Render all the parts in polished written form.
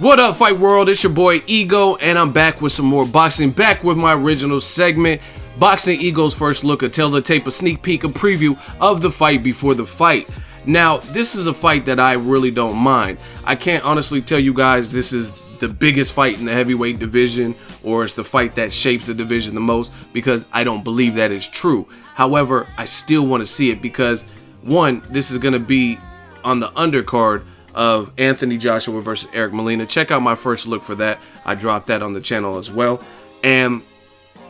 What up, Fight World? It's your boy Ego, and I'm back with some more boxing. Back with my original segment, Boxing Ego's First Look, a tell the tape, a sneak peek, a preview of the fight before the fight. Now, this is a fight that I really don't mind. I can't honestly tell you guys this is the biggest fight in the heavyweight division, or it's the fight that shapes the division the most, because I don't believe that is true. However, I still want to see it because, one, this is going to be on the undercard of Anthony Joshua versus Eric Molina. Check out my first look for that. I dropped that on the channel as well. And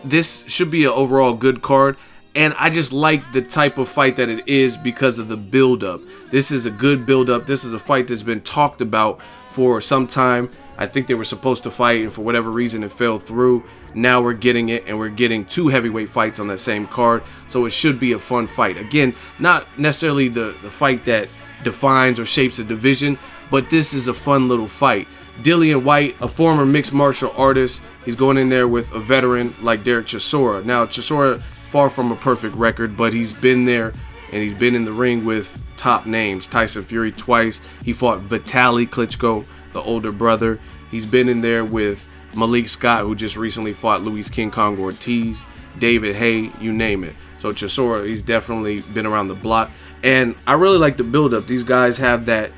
this should be an overall good card. And I just like the type of fight that it is because of the build-up. This is a good build-up. This is a fight that's been talked about for some time. I think they were supposed to fight, and for whatever reason it fell through. Now we're getting it, and we're getting two heavyweight fights on that same card. So it should be a fun fight. Again, not necessarily the fight that defines or shapes a division, but this is a fun little fight. DILLIAN WHYTE, a former mixed martial artist, he's going in there with a veteran like DERECK CHISORA. Now, Chisora, far from a perfect record, but he's been there and he's been in the ring with top names. Tyson Fury twice. He fought Vitaly Klitschko, the older brother. He's been in there with Malik Scott, who just recently fought Luis King Kong Ortiz, David Haye, you name it. So Chisora, he's definitely been around the block. And I really like the build-up. These guys have that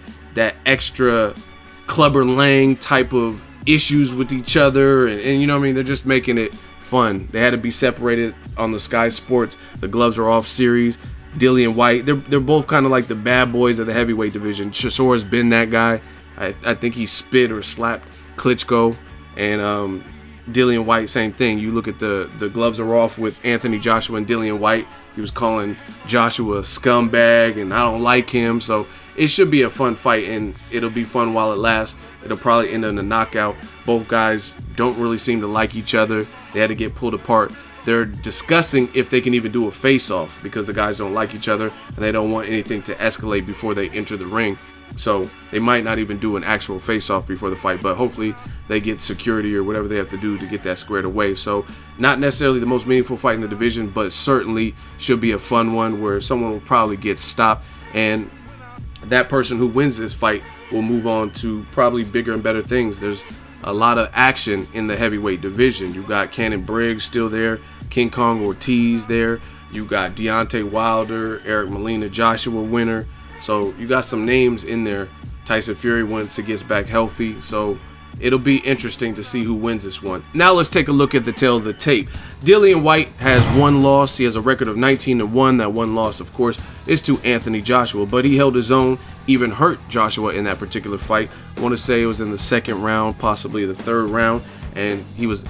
extra Clubber Lang type of issues with each other. And you know what I mean? They're just making it fun. They had to be separated on the SkySports. The Gloves Are Off series. DILLIAN WHYTE. They're both kind of like the bad boys of the heavyweight division. Chisora's been that guy. I think he spit or slapped Klitschko. And DILLIAN WHYTE, same thing. You look at the Gloves Are Off with Anthony Joshua and DILLIAN WHYTE. He was calling Joshua a scumbag, and I don't like him. So it should be a fun fight, and it'll be fun while it lasts. It'll probably end in a knockout. Both guys don't really seem to like each other. They had to get pulled apart. They're discussing if they can even do a face-off because the guys don't like each other, and they don't want anything to escalate before they enter the ring. So they might not even do an actual face-off before the fight, but hopefully they get security or whatever they have to do to get that squared away. So not necessarily the most meaningful fight in the division, but certainly should be a fun one where someone will probably get stopped, and that person who wins this fight will move on to probably bigger and better things. There's a lot of action in the heavyweight division. You got Cannon Briggs still there, King Kong Ortiz there. You got Deontay Wilder, Eric Molina, Joshua winner. So you got some names in there. Tyson Fury once he gets back healthy. So it'll be interesting to see who wins this one. Now let's take a look at the tail of the tape. DILLIAN WHYTE has one loss. He has a record of 19-1. That one loss, of course, is to Anthony Joshua, but he held his own, even hurt Joshua in that particular fight. I want to say it was in the second round, possibly the third round, and he was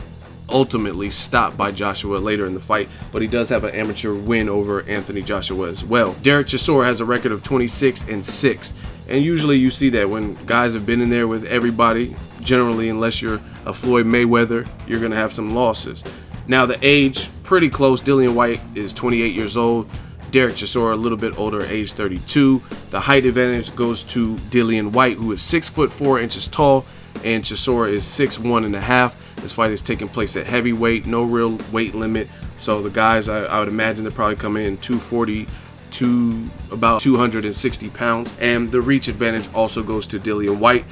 ultimately stopped by Joshua later in the fight, but he does have an amateur win over Anthony Joshua as well. DERECK CHISORA has a record of 26-6, and usually you see that when guys have been in there with everybody, generally, unless you're a Floyd Mayweather, you're going to have some losses. Now the age, pretty close. DILLIAN WHYTE is 28 years old. DERECK CHISORA a little bit older, age 32. The height advantage goes to DILLIAN WHYTE, who is 6'4" tall, and Chisora is 6'1½". This fight is taking place at heavyweight, no real weight limit. So the guys, I would imagine they're probably coming in 240 to about 260 pounds. And the reach advantage also goes to DILLIAN WHYTE.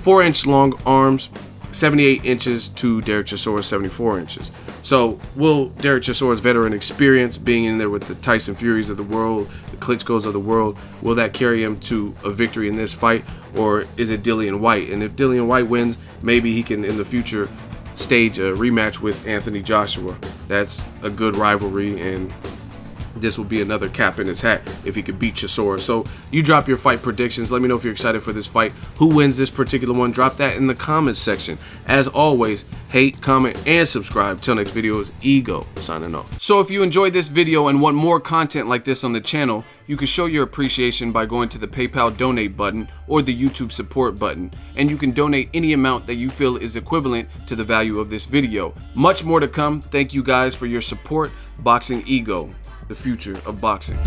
4-inch long arms, 78 inches to DERECK CHISORA, 74 inches. So will DERECK CHISORA's veteran experience, being in there with the Tyson Furies of the world, the Klitschkos of the world, will that carry him to a victory in this fight, or is it DILLIAN WHYTE? And if DILLIAN WHYTE wins, maybe he can in the future stage a rematch with Anthony Joshua. That's a good rivalry, and this will be another cap in his hat if he could beat Chisora. So you drop your fight predictions. Let me know if you're excited for this fight. Who wins this particular one? Drop that in the comments section. As always, hate, comment, and subscribe. Till next video is Ego signing off. So if you enjoyed this video and want more content like this on the channel, you can show your appreciation by going to the PayPal donate button or the YouTube support button, and you can donate any amount that you feel is equivalent to the value of this video. Much more to come. Thank you guys for your support. Boxing Ego, the future of boxing.